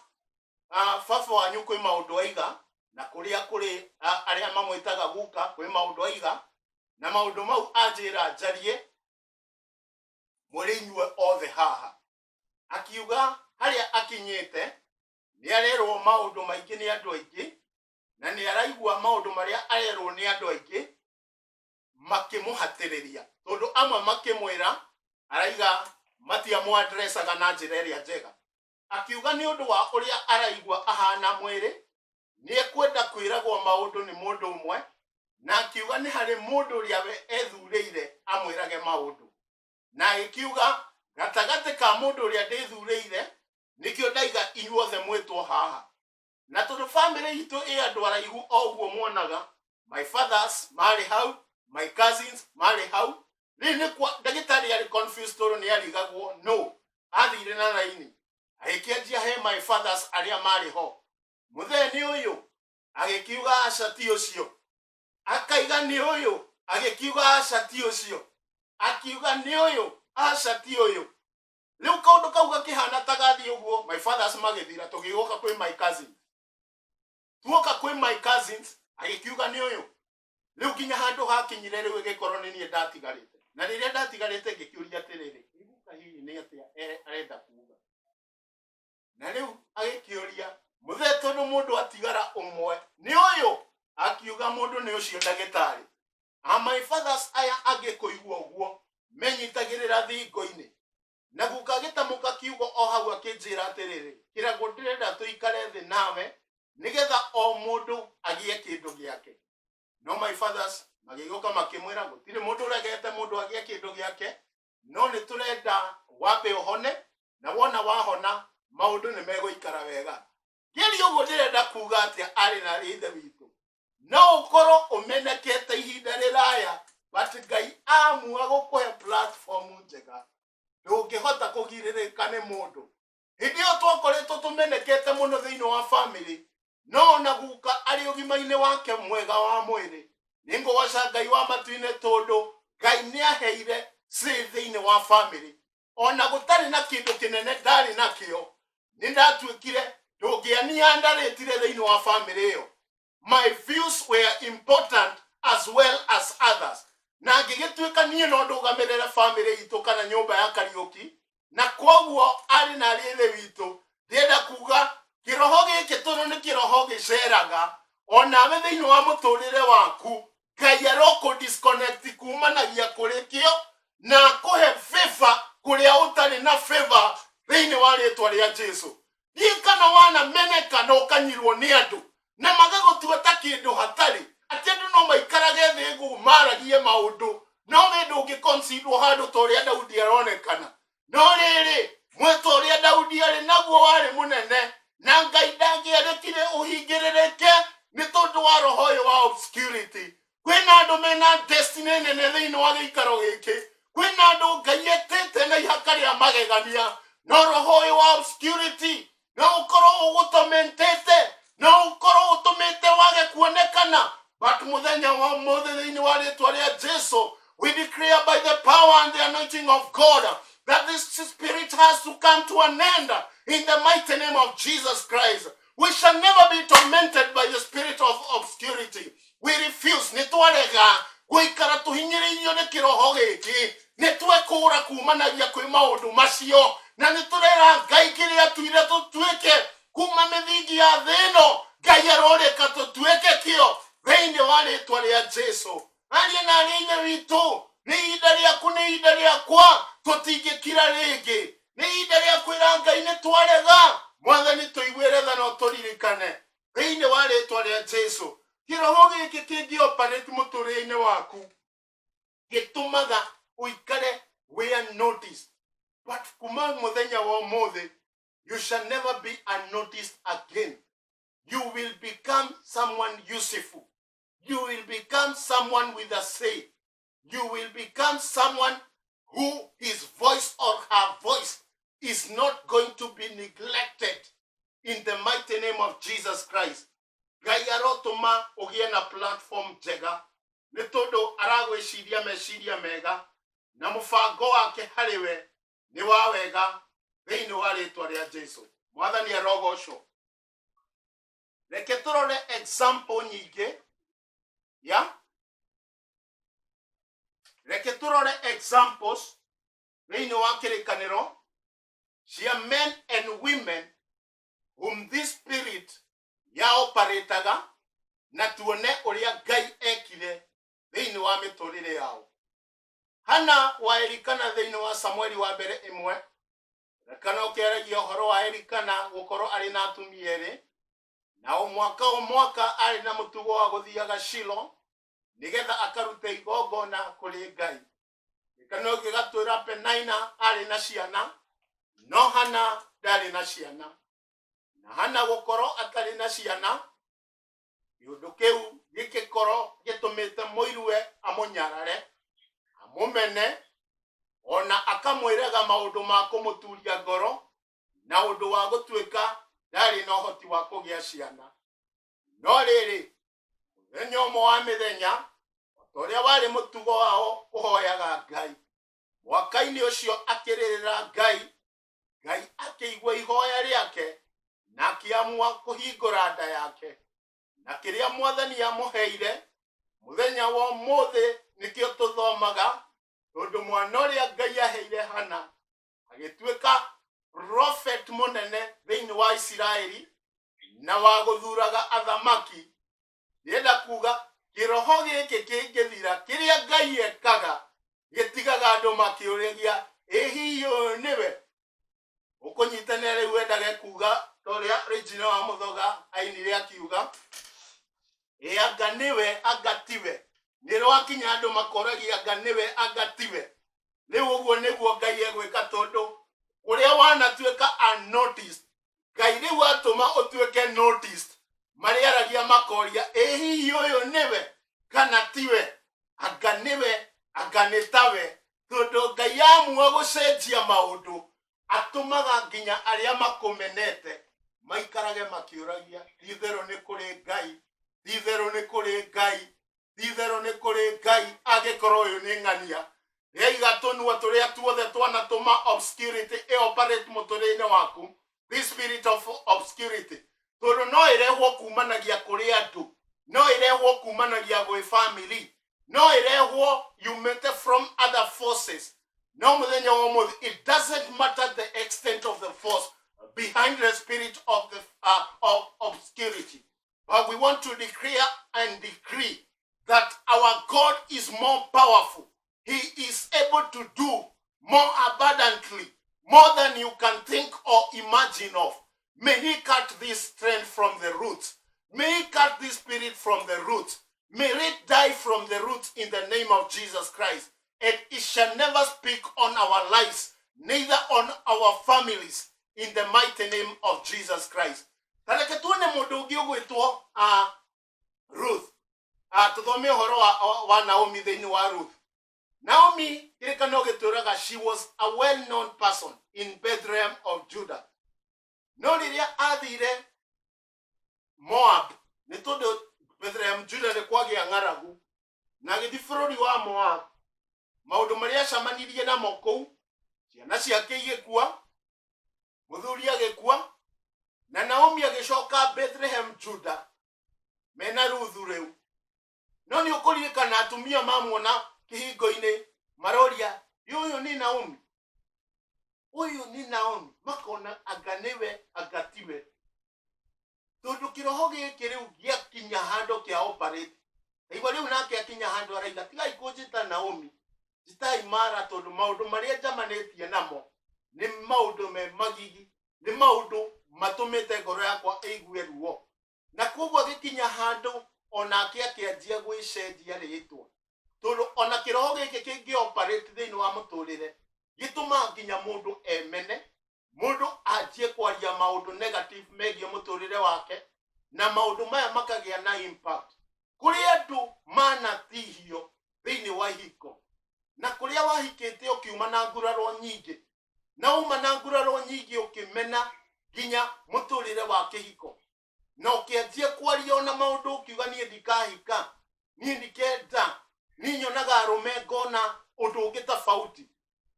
baba wanyu kwi maundu aiga, na kuria kuri aria mamwitaga guka kwi maundu aiga, na maundu mau anjira njarie muri inyue othe haha. Akiuga haria akinyite ni arerwo maundu maingi ni andu aingi, na ni araigua maundu maria arerwo ni andu aingi makimuhatiriria, tondu amwe makimwira araiga matia mu addressaga na njira iria njega. Akiuga ni undu wa uria araigua ahana mwiri ni ekwenda kwiragwo maundu ni mundu umwe, na akiuga ni hari mundu uria we ethurire amwirage maundu, na akiuga gatagati ka mundu uria ndithurire nikio ndaiga inyuothe mwitwo haha, na tondu family itu andu araihu oguo mwonaga, my fathers mari hau, my cousins mari hau, ni kwa ndagitari ari confused toro ni arigagwo no athire na raini agikianjia he my fathers aria mari ho. Mutheni uyu agikiuga acati ucio, akaiga ni uyu agikiuga acati ucio, akiuga ni uyu acati uyu. Riu kaundu kau gakihana tagathi uguo, my fathers magithira tugigoka kwi my cousins, tuoka kwi my cousins agikiuga ni uyu. Riu kinya handu hakinyire riu gikorwo ni nie ndatigarite, na riria ndatigarite ngikiuria atiriri ibuka hihi ni atia arenda kuuga, na riu agikiuria muthe tondu mundu atigara umwe ni uyu, akiuga mundu ni ucio ndagitari. My fathers aya agikuigua uguo menyitagirira thingo-ini, na gukagitamuka kiugo o hau akinjira atiriri kirago ndirenda tuikare thi nawe nigetha o mundu agie kindu giake. No my fathers magigoka makimwira gutire mundu uregete mundu agie kindu giake, no ni turenda wape uhone, na wona wahona maundu ni meguikara wega. Geri uguo ndirenda kuga atia ari na rithe witu no ukoro umenekete ihinda riraya, but Ngai amua gukuhe platform njega ndungihota kugiririka ni mundu. Hindi yo twakoretwo tumenekete muno thiini wa family, no na guka ari ugima-ini wake mwega wa mwiri ningogoca Ngai wa matu-ini tondu Ngai ni aheire si thiini wa family. Ona gutari na kindu kinene ndari nakio ni ndatuikire ndungiania ndaritire thiini wa family iyo. My views were important as well as others, na ngigituika nie no ndugamirire family itu kana nyumba ya Kariuki, na koguo ari na rithe witu ndienda kuga kiroho giki tondu ni kiroho giceraga onawe thiini wa muturire waku. Ngai aroko disconnect kumanagia kuri kio na kuhe favor kuria utari na favor thiini wa ritwa ria Jesu. Kana wana meneka no kanyirwo ni andu na magagutueta kindu hatari ati andu no maikarage thi gu maragie maundu no we ndungiconsider handu toria Daudi aronekana. No riri mwito ria Daudi ari naguo wari munene, na Ngai ndangiarekire uhingiririke ni tondu wa roho wa obscurity. Kwina andu mena destiny nene thiini wa giikaro giki, kwina andu Ngai etete na ihaka ria magegania, no roho wa obscurity no ukoro ugutomentete, no ukoro utumite wage kuonekana. But muthenya wa mothe thiini wa ritwa ria Jesu, we declare by the power and the anointing of God that this spirit has to come to an end in the mighty name of Jesus Christ. We shall never be tormented by the spirit of obscurity. We refuse nitwarega guikara tuhinyiririo ni kiroho giki, nitwekura kumanagia kwi maundu macio, na niturera Ngai kiria tuire tutuike kuma mithingi ya thino. Ngai aroreka tutuike kio thiini wa ritwa ria Jesu. Aria na rinye witu ni ihinda riaku ni ihinda riakwa, tutingikira ringi utoririkane thĩinĩ wa rĩtwa rĩa Jesu kĩroho gĩkĩ kĩngĩ-operate mũtũrĩre-inĩ waku gĩtũmaga ũikare we are noticed, but kuma mũthenya wa ũmũthĩ you shall never be unnoticed again. You will become someone useful. You will become someone with a say. You will become someone who his voice or her voice is not going to be neglected in the mighty name of Jesus Christ. Ngai arotũma ũgĩe na platform njega nĩ tondũ aragwĩciria meciria mega na mũbango wake harĩ we nĩ wa wega thĩinĩ wa rĩtwa rĩa Jesu. Mwathani arogocwo. Reke tũrore example nyingĩ reke tũrore examples thĩinĩ wa kĩrĩkanĩro cia men and women whom this spirit yaoperataga na tuone ũrĩa Ngai ekire thĩinĩ wa mĩtũrĩre yao. Hana wa Elikana thĩinĩ wa Samueli wa mbere 1 rekana ũkĩaragia ũhoro wa Elikana gũkorwo arĩ na atumia erĩ na mwaka arĩ na mũtugo wa gũthiaga Shilo nĩgetha akarute igongona kũrĩ Ngai. Rekana ũkĩgatwĩra Penina arĩ na ciana no Hana ndarĩ na ciana, na Hana gũkorwo atarĩ na ciana gĩũndũ kĩu gĩgĩkorwo gĩtũmĩte mũiruwe amũnyarare amũmene ona akamwĩraga maũndũ ma kũmũturia ngoro na ũndũ wa gũtuĩka ndarĩ na ũhoti wa kũgĩa ciana. No rĩrĩ mũthenya ũmwe wa mĩthenya ũrĩa warĩ mũtugo wao kũhoyaga Ngai, mwaka-inĩ ũcio akĩrĩrĩra Ngai, Ngai akĩigua ihoya rĩake na akĩamua kũhingũra nda yake, na kĩrĩa Mwathani amũheire mũthenya wa ũmũthĩ nĩkĩo tũthomaga, tondũ mwana ũrĩa Ngai aheire Hana agĩtuĩka prophet mũnene thĩinĩ wa Isiraeli na wa gũthuraga athamaki. Nĩenda kuga kĩroho gĩkĩ kĩngĩthira kĩrĩa Ngai ekaga gĩtigaga andũ makĩũrĩria ĩ hihi ũyũ nĩwe. Ũkũnyitanĩra rĩu wendage kuga torĩa Regina wa Mũthoga ainire akiuga anga nĩwe anga tiwe. Nĩrwakinya andũ makoragia anga nĩwe anga tiwe. Rĩu ũguo nĩguo Ngai egwĩka, tondũ ũrĩa wanatuĩka unnoticed Ngai rĩu atũma ũtuĩke noticed. Mariaragia makoria ĩ hihi ũyũ nĩwe kana tiwe, anga nĩwe anga nĩ tawe. Tondũ Ngai amua gũcenjia maũndũ atũmaga nginya arĩa makũmenete maikarage makĩũragia ti-itherũ nĩ kũrĩ Ngai, ti-itherũ nĩ kũrĩ Ngai, ti-itherũ nĩ kũrĩ Ngai, angĩkorwo ũyũ nĩ ng'ania. Rĩaiga tũnua tũrĩa tuothe twanatũma obscurity ĩoperate mũtũrĩre-inĩ waku, this spirit of obscurity, tondũ no ĩrehwo kumanagia kũrĩ andũ, no ĩrehwo kumanagia gwĩ family, no ĩrehwo yumĩte from other forces. No mũthenya wa ũmũthĩ, it doesn't matter the extent of the force behind the spirit of the of obscurity, but we want to declare and decree that our God is more powerful. He is able to do more abundantly, more than you can think or imagine of. May he cut this trend from the roots. May he cut this spirit from the roots. May it die from the roots in the name of Jesus Christ. And it shall never speak on our lives, neither on our families, in the mighty name of Jesus Christ. Tareke tuone mũndũ ũngĩ ũgwĩtwo Ruth. Tũthome ũhoro wa Naomi thĩinĩ wa Ruth. Naomi, she was a well-known person in Bethlehem of Judah. No rĩrĩa athire Moab, nĩ tondũ Bethlehem Judah nĩ kwagĩa ng'aragu, na agĩthiĩ bũrũri wa Moab. Maũndũ marĩa acamanirie namo kũu, ciana ciake igĩkua, mũthuri agĩkua, na Naomi agĩcoka Bethlehem Judah mena Ruth rĩu. No nĩ ũkũririkana atumia mamuona kĩhingo-inĩ maroria ũyũ nĩ Naomi, ũyũ nĩ Naomi, makona anga nĩwe anga tiwe. Tondũ kĩroho gĩkĩ rĩu gĩakinya handũ kĩa operate, igua rĩu nake akinya handũ araiga tigai kũnjĩta Naomi, njitai Mara, tondũ maũndũ marĩa njamanĩtie namo nĩ maũndũ me magigi, nĩ maũndũ matumite ngoro yakwa igue ruo na koguo gikinya handu onake akianjia gwicenjia ritwa tondu ona kiroho giki kingi operate thiini wa muturire gituma nginya mundu emene mundu anjie kwaria maundu negative megie muturire wake na maundu maya makagia na impact kuri andu manatihio thiini wa hiko na kuria wahikite ukiuma na nguraro nyingi na uma na nguraro nyingi ukimena ginya muturire wa kihiko na ukianjia kwaria ona maundu ukiuga nie ndikahika nie ndikenda ni nyonaga arume ngona undu ungi tofauti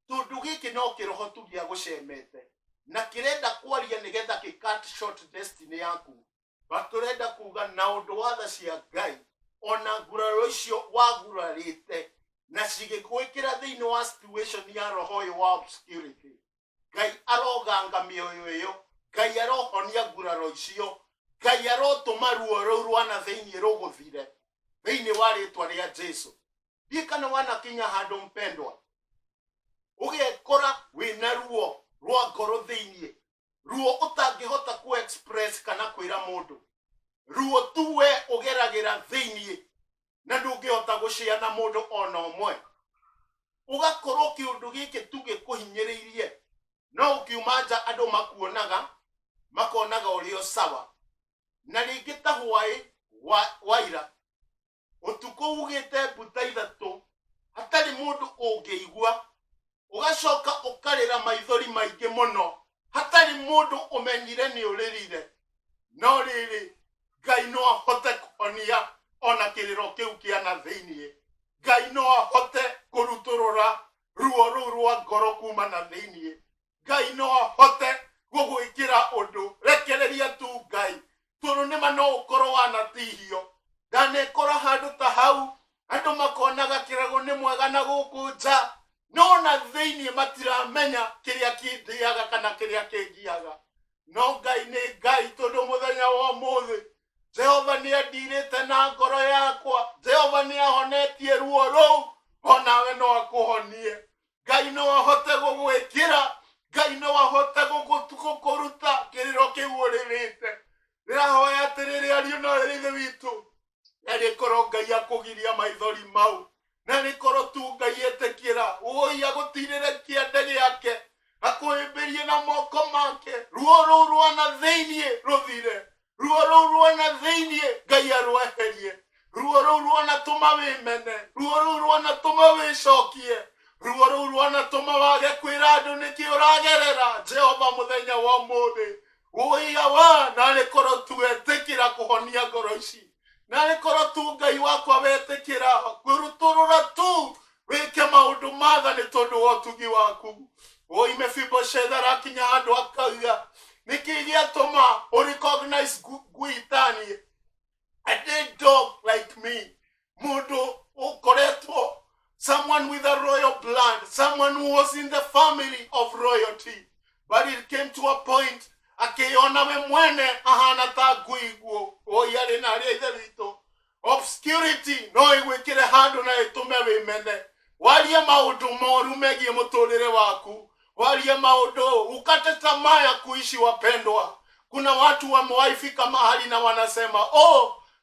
tondu giki no kiroho tu gia gucemete na kirenda kwaria nigetha ki cut short destiny yaku baturenda kuga na undu watha cia Ngai ona nguraro icio wagurarite na cigĩgwĩkĩra thĩinĩ wa situation ya roho ũyũ wa obscurity Ngai aroganga mĩoyo ĩyo Ngai arohonia nguraro icio Ngai arotũma ruo rũu rwana thĩinĩ rũgũthire thĩinĩ wa rĩtwa rĩa Jesu ndikana wanakinya handũ mpendwa ũgekora wĩna ruo rwa ngoro thĩinĩ ruo ũtangĩhota ku express kana kwĩra mũndũ ruo tu we ũgeragĩra thĩinĩ na ndũngĩhota gũciana mũndũ ona ũmwe ũgakorwo kĩũndũ gĩkĩ tu gĩkũhinyĩrĩirie no ũkiuma nja andũ makuonaga makonaga ũrĩ o sawa na rĩngĩ ta hwaĩ waira ũtukũ ugĩte mbuta ithatũ hatarĩ mũndũ ũngĩigua ũgacoka ũkarĩra maithori maingĩ mũno hatarĩ mũndũ ũmenyire nĩ ũrĩrire no rĩrĩ Ngai no ahote kũhonia ona kĩrĩro kĩu kĩana thĩinĩ Ngai no ahote kũrutũrũra ruo rũu rwa ngoro kuma na thĩinĩ Ngai no ahote gũgwĩkĩra ũndũ rekereria tu Ngai tondũ nĩma no ũkorwo wanatihio ndanekora handũ ta hau andũ makonaga kĩrago nĩ mwega na gũkũ nja no na thĩinĩ matiramenya kĩrĩa kĩndĩaga kana kĩrĩa kĩngiaga no Ngai nĩ Ngai tondũ mũthenya wa ũmũthĩ Jehova nĩ andirĩte na ngoro yakwa Jehova nĩ ahonetie ruo rũu onawe no akũhonie Ngai no ahote gũgwĩkĩra Ngai no ahote gũkũruta kĩrĩro kĩu ũrĩrĩte ndĩrahoya atĩrĩrĩ ariũ na ithe witũ na rĩkorwo Ngai akũgiria maithori mau na rĩkorwo tu Ngai etĩkĩra ũia gũtirĩre kĩande gĩake akũhĩmbĩrie na moko make ruo rũu rwana thĩinĩ rũthire ruo rũu rwana thĩinĩ Ngai arweherie ruo rũu rwanatũma wĩmene ruo rũu rwanatũma wĩcokie ruo rũu rwanatũma wage kwĩra andũ nĩkĩ ũragerera Jehova mũthenya wa ũmũthĩ ũia wa na rĩkorwo tu etĩkĩra kũhonia ngoro ici na rĩkorwo tu Ngai wakwa wetĩkĩra kwĩrutũrũra tu wĩke maũndũ matha nĩ tondũ wa ũtugi waku Mephibosheth arakinya handũ akauga nĩkĩ gĩatũma ũrecognize gwĩtanie a dead dog like me mũndũ ũkoretwo someone with a royal blood someone who was in the family of royalty but it came to a point akĩona we mwene ahana ta nguiguo yarĩ na arĩa ithe witũ obscurity no ĩgwĩkĩre handũ na ĩtũme wĩmene warie maũndũ moru megie mũtũrĩre waku warie maũndũ ukate tamaa ya kuishi wapendwa kuna watu wamewaifika mahali na wanasema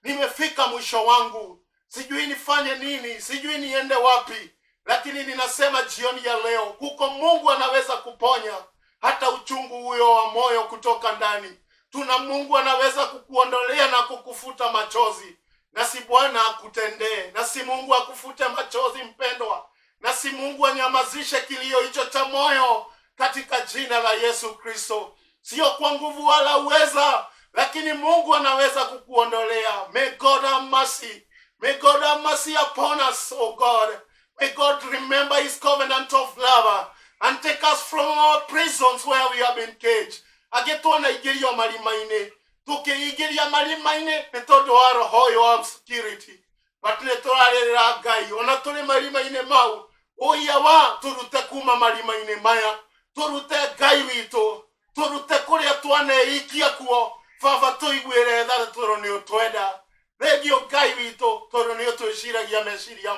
nimefika mwisho wangu sijui nifanye nini sijui niende wapi lakini ninasema jioni ya leo kuko Mungu anaweza kuponya hata uchungu huyo wa moyo kutoka ndani tuna Mungu anaweza kukuondolea na kukufuta machozi na si Bwana akutendee na si Mungu akufute machozi mpendwa na si Mungu anyamazishe kilio hicho cha moyo katika jina la Yesu Kristo sio kwa nguvu wala uweza lakini Mungu anaweza kukuondolea may God have mercy may God have mercy upon us oh God may God remember his covenant of love and take us from our prisons where we have been caged agĩtwona igĩrio marima-inĩ tũkĩingĩria marima-inĩ nĩ tondũ wa roho ũyũ wa obscurity but nĩ tũrarĩrĩra Ngai ona tũrĩ marima-inĩ mau ũia wa tũrute kuma marima-inĩ maya tũrute Ngai witũ tũrute kũrĩa twaneikia kuo baba tũiguĩre tha tondũ nĩ ũtwenda thengio Ngai witũ tondũ nĩ ũtwĩciragia meciria